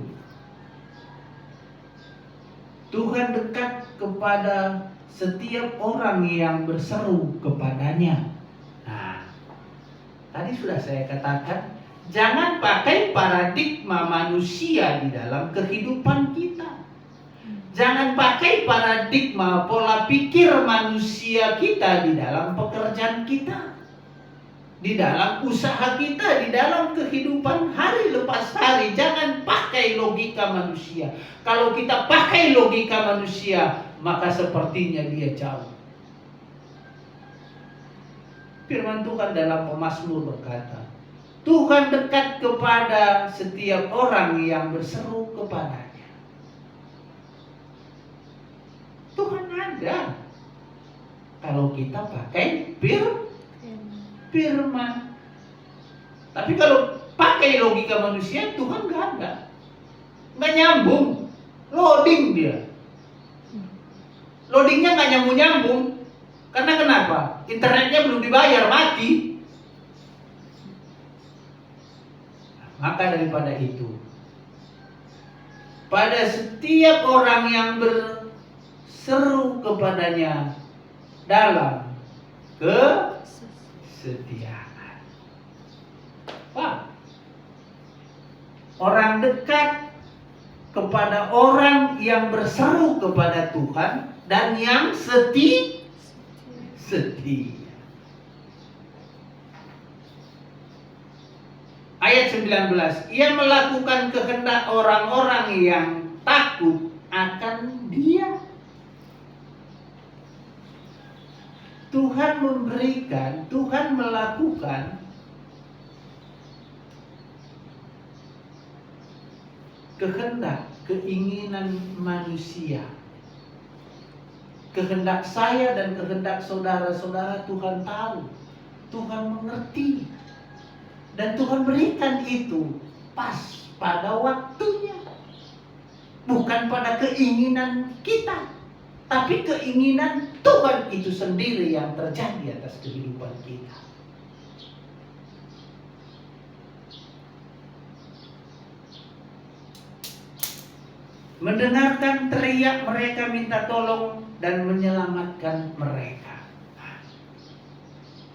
Tuhan dekat kepada setiap orang yang berseru kepadanya. Nah, tadi sudah saya katakan, jangan pakai paradigma manusia di dalam kehidupan kita. Jangan pakai paradigma pola pikir manusia kita di dalam pekerjaan kita, di dalam usaha kita, di dalam kehidupan hari lepas hari. Jangan pakai logika manusia. Kalau kita pakai logika manusia, maka sepertinya dia jauh. Firman Tuhan dalam Mazmur berkata, Tuhan dekat kepada setiap orang yang berseru kepadanya. Tuhan ada kalau kita pakai firman. Tapi kalau pakai logika manusia, Tuhan gak ada. Gak nyambung. Loading dia. Loadingnya gak nyambung-nyambung. Karena kenapa? Internetnya belum dibayar, mati. Maka daripada itu, pada setiap orang yang berseru kepadanya dalam kesetiaan. Wah. Orang dekat kepada orang yang berseru kepada Tuhan dan yang setia. Ayat 19, ia melakukan kehendak orang-orang yang takut akan Dia. Tuhan memberikan, Tuhan melakukan kehendak, keinginan manusia. Kehendak saya dan kehendak saudara-saudara Tuhan tahu, Tuhan mengerti, dan Tuhan berikan itu pas pada waktunya. Bukan pada keinginan kita, tapi keinginan Tuhan itu sendiri yang terjadi atas kehidupan kita. Mendengarkan teriak mereka minta tolong dan menyelamatkan mereka.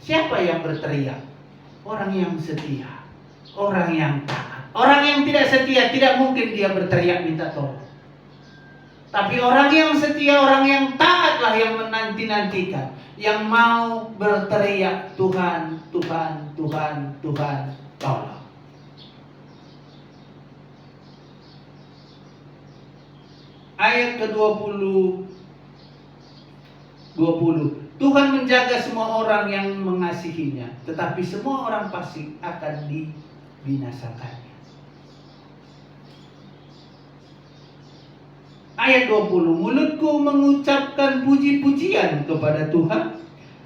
Siapa yang berteriak? Orang yang setia, orang yang taat. Orang yang tidak setia tidak mungkin dia berteriak minta tolong. Tapi orang yang setia, orang yang taatlah yang menanti-nantikan, yang mau berteriak, Tuhan, Tuhan, Tuhan, Tuhan, tolong. Ayat ke-20, Tuhan menjaga semua orang yang mengasihinya, tetapi semua orang fasik akan dibinasakannya. Ayat 20, mulutku mengucapkan puji-pujian kepada Tuhan,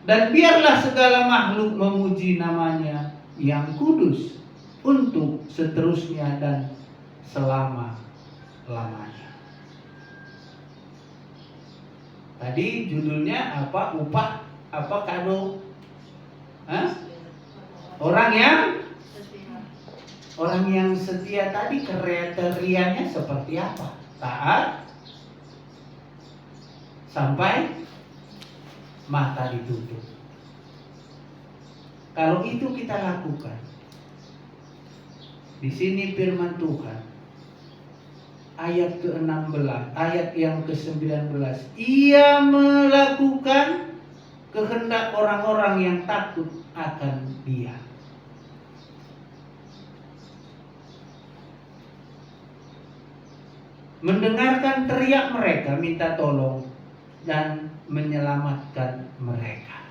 dan biarlah segala makhluk memuji namanya yang kudus untuk seterusnya dan selama-lamanya. Tadi judulnya apa? Upah apa? Kado? Hah? Orang yang setia tadi kriterianya seperti apa? Taat sampai mata ditutup. Kalau itu kita lakukan, di sini firman Tuhan ayat ke-16, ayat yang ke-19, ia melakukan kehendak orang-orang yang takut akan Dia. Mendengarkan teriak mereka minta tolong dan menyelamatkan mereka.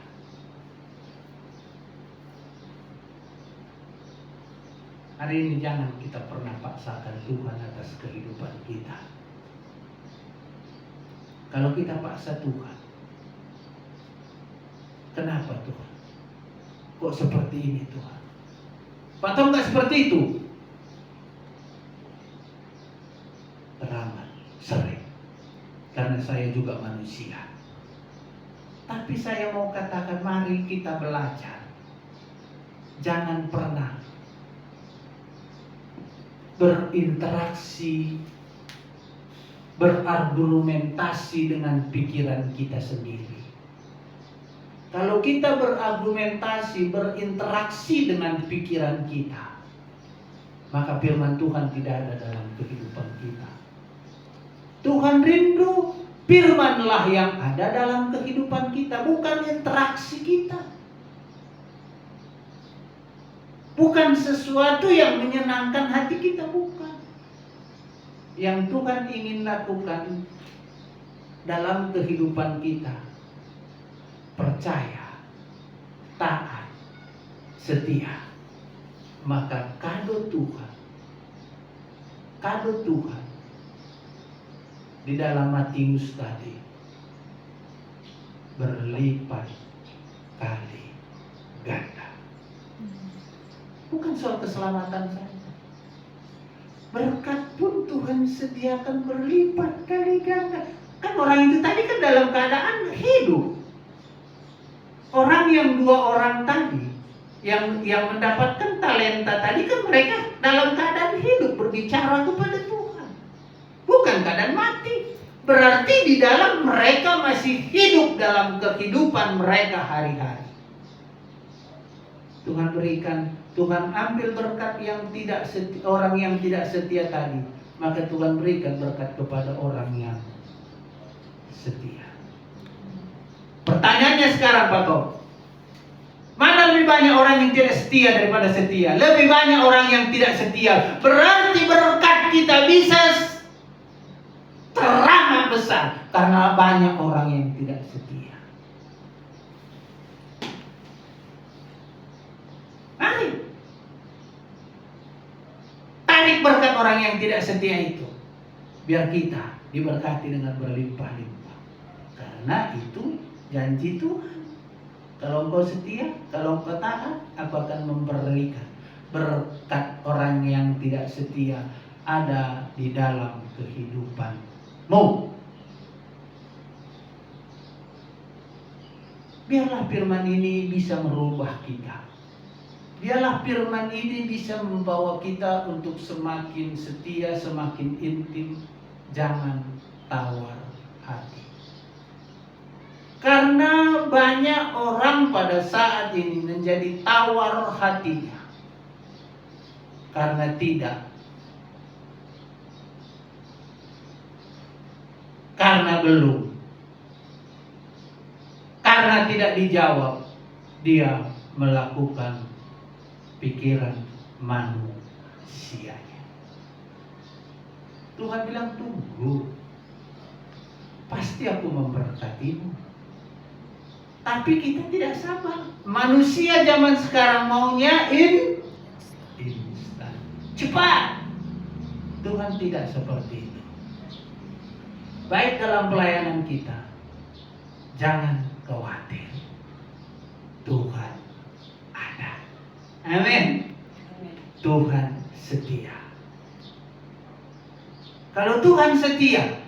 Hari ini jangan kita pernah paksakan Tuhan atas kehidupan kita. Kalau kita paksa Tuhan, kenapa Tuhan? Kok seperti ini Tuhan? Atau enggak seperti itu? Teramat, sering. Karena saya juga manusia. Tapi saya mau katakan, mari kita belajar. Jangan pernah berinteraksi, berargumentasi dengan pikiran kita sendiri. Kalau kita berargumentasi, berinteraksi dengan pikiran kita, maka firman Tuhan tidak ada dalam kehidupan kita. Tuhan rindu firman-lah yang ada dalam kehidupan kita, bukan interaksi kita. Bukan sesuatu yang menyenangkan hati kita, bukan. Yang Tuhan ingin lakukan dalam kehidupan kita, percaya, taat, setia. Maka kado Tuhan di dalam Matius tadi berlipat kali ganda. Bukan soal keselamatan saja. Berkat pun Tuhan sediakan berlipat kali ganda. Kan orang itu tadi kan dalam keadaan hidup. Orang yang 2 orang tadi yang mendapatkan talenta tadi kan mereka dalam keadaan hidup berbicara kepada Tuhan. dalam keadaan mati. Berarti di dalam mereka masih hidup dalam kehidupan mereka hari-hari. Tuhan berikan, Tuhan ambil berkat yang tidak setia, orang yang tidak setia tadi, maka Tuhan berikan berkat kepada orang yang setia. Pertanyaannya sekarang Pak Tom, mana lebih banyak orang yang tidak setia daripada setia? Lebih banyak orang yang tidak setia. Berarti berkat kita bisa teramat besar karena banyak orang yang tidak setia. Mari tarik berkat orang yang tidak setia itu, biar kita diberkati dengan berlimpah-limpah. Karena itu janji Tuhan. Kalau engkau setia, kalau engkau taat, aku akan memberikan berkat orang yang tidak setia ada di dalam kehidupanmu. Biarlah firman ini bisa merubah kita. Biarlah firman ini bisa membawa kita untuk semakin setia, semakin intim. Jangan tawar hati. Karena banyak orang pada saat ini menjadi tawar hatinya. Karena tidak. Karena belum. Karena tidak dijawab. Dia melakukan pikiran manusianya. Tuhan bilang tunggu. Pasti aku memberkatimu. Tapi kita tidak sabar. Manusia zaman sekarang maunya instan, cepat. Tuhan tidak seperti itu. Baik dalam pelayanan kita, jangan khawatir. Tuhan ada. Amin. Tuhan setia. Kalau Tuhan setia,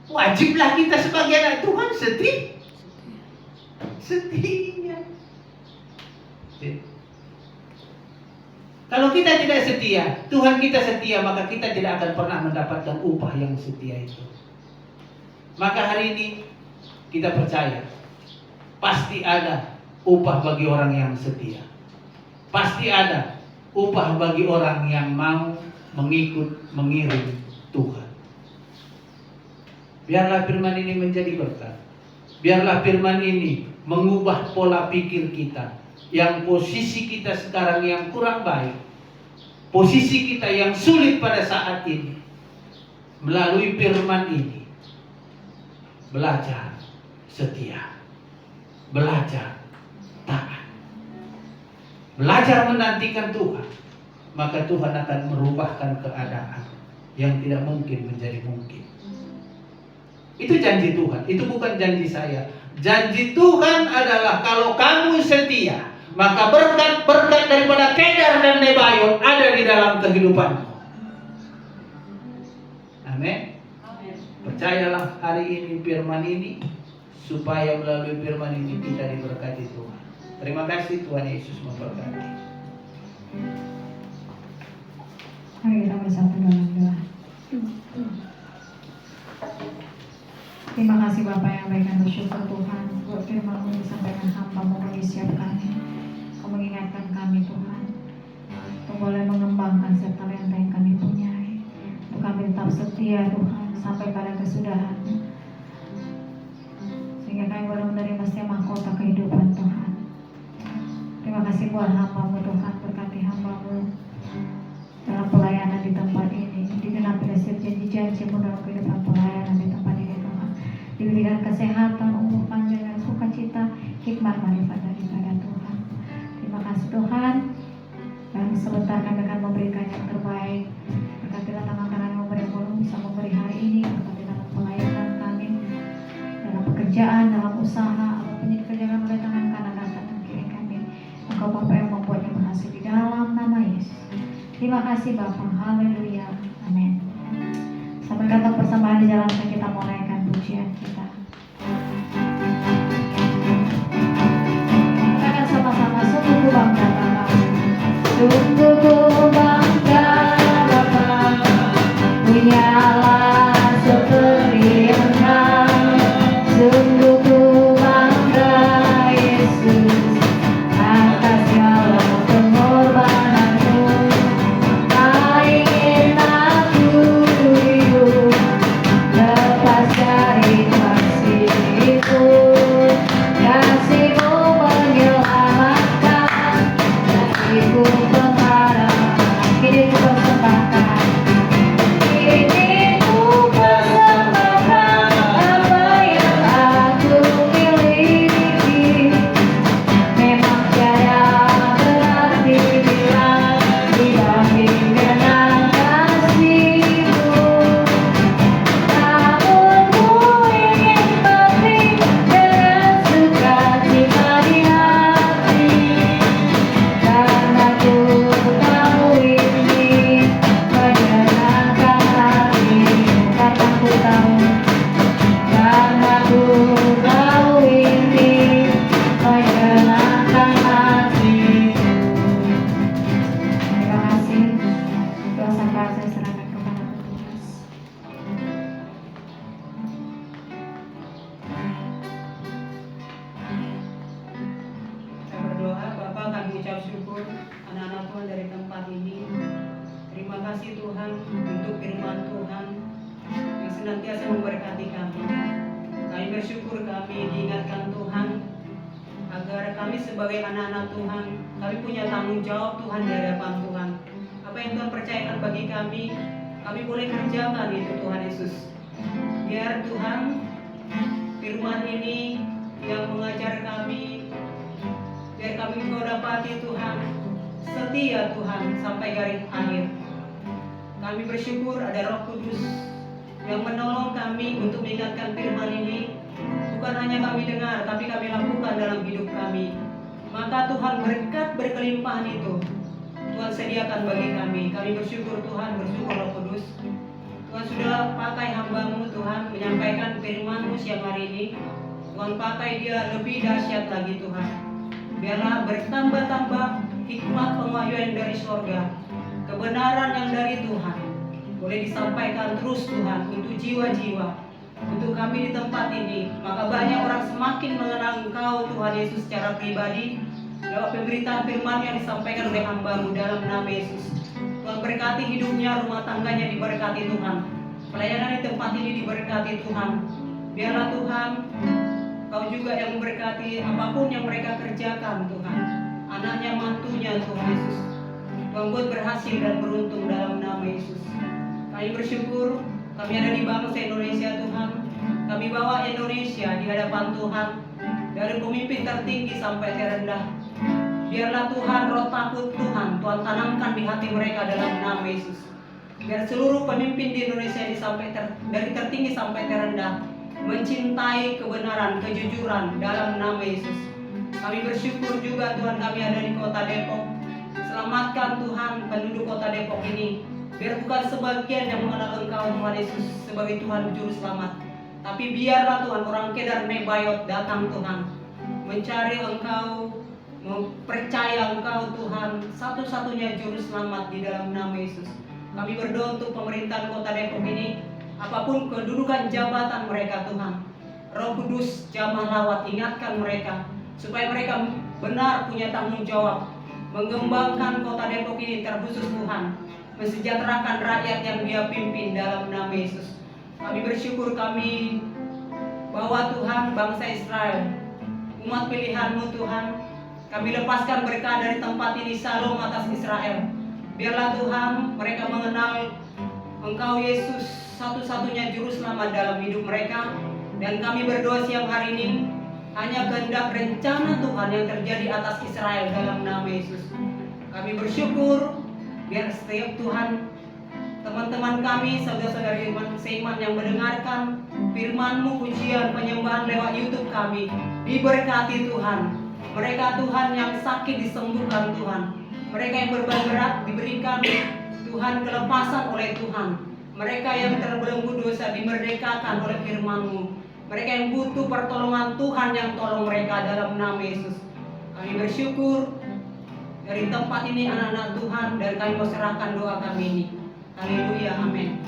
wajiblah kita sebagai anak Tuhan setia. Kalau kita tidak setia, Tuhan kita setia, maka kita tidak akan pernah mendapatkan upah yang setia itu. Maka hari ini kita percaya pasti ada upah bagi orang yang setia. Pasti ada upah bagi orang yang mau mengiring Tuhan. Biarlah firman ini menjadi berkat. Biarlah firman ini mengubah pola pikir kita. Yang posisi kita sekarang yang kurang baik, posisi kita yang sulit pada saat ini, melalui firman ini, belajar setia, belajar taat, belajar menantikan Tuhan, maka Tuhan akan merubahkan keadaan yang tidak mungkin menjadi mungkin. Itu janji Tuhan, itu bukan janji saya. Janji Tuhan adalah kalau kamu setia, maka berkat-berkat daripada Kedar dan Nebayot ada di dalam kehidupanmu. Amin. Percayalah hari ini firman ini, supaya melalui firman ini kita diberkati Tuhan. Terima kasih, Tuhan Yesus memberkati. Mari kita bersatu dalam doa. Terima kasih Bapak yang baik dan bersyukur Tuhan buat firman-Mu yang disampaikan hamba-Mu disiapkannya. Kau mengingatkan kami Tuhan untuk boleh mengembangkan setiap talenta yang kami punyai, untuk kami tetap setia Tuhan sampai pada kesudahan, sehingga kami boleh menerima setiap mahkota kehidupan Tuhan. Terima kasih buat hamba-Mu Tuhan, berkati hamba-Mu dalam pelayanan di tempat ini, digenapi setiap janji-janji-Mu dalam kehidupan pelayanan di tempat ini Tuhan. Diberikan kesehatan, umur panjang dan sukacita, hikmat marifat daripada Tuhan. Terima kasih Tuhan. Dan sebentar kami akan memberikan yang terbaik. Berkatilah tangan-tangan yang memberi volume bisa memberi hari ini. Berkati dalam pelayanan kami, dalam pekerjaan, dalam usaha, apapun yang dikerjakan oleh tangan kanan dan tangan kiri kami. Engkau Bapa yang membuatnya berhasil di dalam nama Yesus. Terima kasih Bapa. Haleluya. Amin. Sampai kata persembahan di jalan kita mau naikkan pujian kita. Kita akan sama-sama sungguh bangga Bapa. Sungguh bangga Bapa. Punyalah bersyukur anak-anak Tuhan dari tempat ini. Terima kasih Tuhan untuk firman Tuhan yang senantiasa memberkati kami. Kami bersyukur kami diingatkan Tuhan agar kami sebagai anak-anak Tuhan, kami punya tanggung jawab Tuhan di hadapan Tuhan. Apa yang Tuhan percayakan bagi kami boleh kerjakan itu Tuhan Yesus. Biar Tuhan firman ini yang mengajar kami, biar kami Engkau dapati Tuhan, setia Tuhan sampai garis akhir. Kami bersyukur ada Roh Kudus yang menolong kami untuk mengingatkan firman ini. Bukan hanya kami dengar, tapi kami lakukan dalam hidup kami. Maka Tuhan berkat berkelimpahan itu Tuhan sediakan bagi kami. Kami bersyukur Tuhan, bersyukur Roh Kudus. Tuhan sudah pakai hamba-Mu Tuhan menyampaikan firman-Mu siang hari ini. Tuhan pakai dia lebih dahsyat lagi Tuhan. Biarlah bertambah-tambah hikmat pengayoan dari surga, kebenaran yang dari Tuhan boleh disampaikan terus Tuhan untuk jiwa-jiwa, untuk kami di tempat ini. Maka banyak orang semakin mengenal Engkau Tuhan Yesus secara pribadi lewat pemberitaan firman yang disampaikan oleh hamba-Mu dalam nama Yesus. Tuhan berkati hidupnya, rumah tangganya diberkati Tuhan, pelayanan di tempat ini diberkati Tuhan. Biarlah Tuhan Kau juga yang memberkati apapun yang mereka kerjakan Tuhan, anaknya, mantunya Tuhan Yesus. Tuhan buat berhasil dan beruntung dalam nama Yesus. Kami bersyukur kami ada di bangsa Indonesia Tuhan. Kami bawa Indonesia di hadapan Tuhan, dari pemimpin tertinggi sampai terendah. Biarlah Tuhan roh takut Tuhan tanamkan di hati mereka dalam nama Yesus. Biar seluruh pemimpin di Indonesia ini dari tertinggi sampai terendah mencintai kebenaran, kejujuran dalam nama Yesus. Kami bersyukur juga Tuhan kami ada di kota Depok. Selamatkan Tuhan penduduk kota Depok ini. Biar bukan sebagian yang mengenal Engkau Tuhan Yesus sebagai Tuhan Juru Selamat, tapi biarlah Tuhan orang Kedar Nebayot datang Tuhan, mencari Engkau, mempercaya Engkau Tuhan, satu-satunya Juru Selamat di dalam nama Yesus. Kami berdoa untuk pemerintahan kota Depok ini, apapun kedudukan jabatan mereka Tuhan, Roh Kudus jamah lawat ingatkan mereka, supaya mereka benar punya tanggung jawab mengembangkan kota Depok ini terkhusus Tuhan, mensejahterakan rakyat yang Dia pimpin dalam nama Yesus. Kami bersyukur kami bahwa Tuhan bangsa Israel, umat pilihan-Mu Tuhan, kami lepaskan berkah dari tempat ini, salom atas Israel. Biarlah Tuhan mereka mengenal Engkau Yesus satu-satunya Juru Selamat dalam hidup mereka. Dan kami berdoa siang hari ini, hanya kehendak rencana Tuhan yang terjadi atas Israel dalam nama Yesus. Kami bersyukur biar setiap Tuhan teman-teman kami, saudara-saudari seiman yang mendengarkan firman-Mu, pujian, penyembahan lewat YouTube kami, diberkati Tuhan. Mereka Tuhan yang sakit disembuhkan Tuhan, mereka yang beban berat diberikan Tuhan kelepasan oleh Tuhan, mereka yang terbelenggu dosa dimerdekakan oleh firman-Mu, mereka yang butuh pertolongan Tuhan yang tolong mereka dalam nama Yesus. Kami bersyukur dari tempat ini anak-anak Tuhan, dan kami mau serahkan doa kami ini. Haleluya, amin.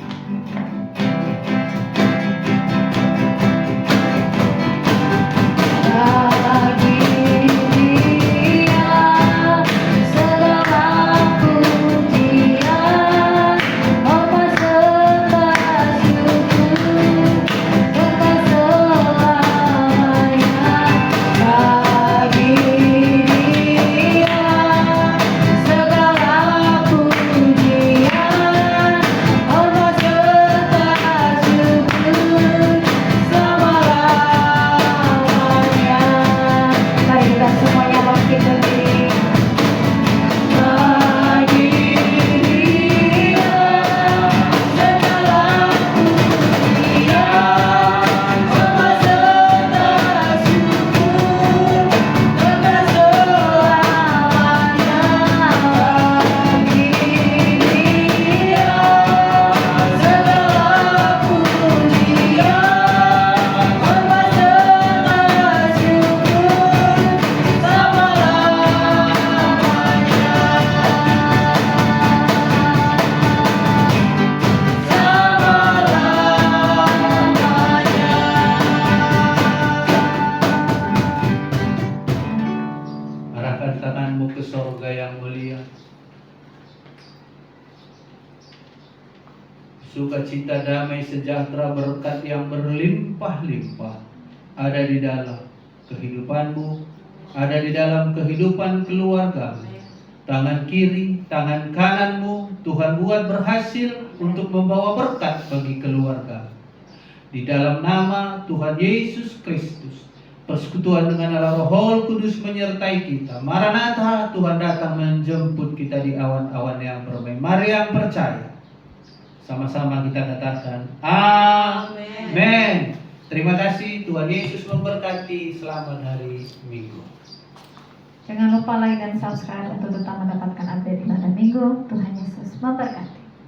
Segala pujian, hormat serta sukacita, damai, sejahtera, berkat yang berlimpah-limpah ada di dalam kehidupanmu, ada di dalam kehidupan keluargamu. Tangan kiri, tangan kananmu Tuhan buat berhasil untuk membawa berkat bagi keluarga. Di dalam nama Tuhan Yesus Kristus, persekutuan dengan Allah Roh Kudus menyertai kita. Maranatha, Tuhan datang menjemput kita di awan-awan yang bermain. Mari yang percaya, sama-sama kita katakan amin. Terima kasih, Tuhan Yesus memberkati. Selamat hari Minggu. Jangan lupa like dan subscribe untuk tetap mendapatkan update ibadah minggu. Tuhan Yesus memberkati.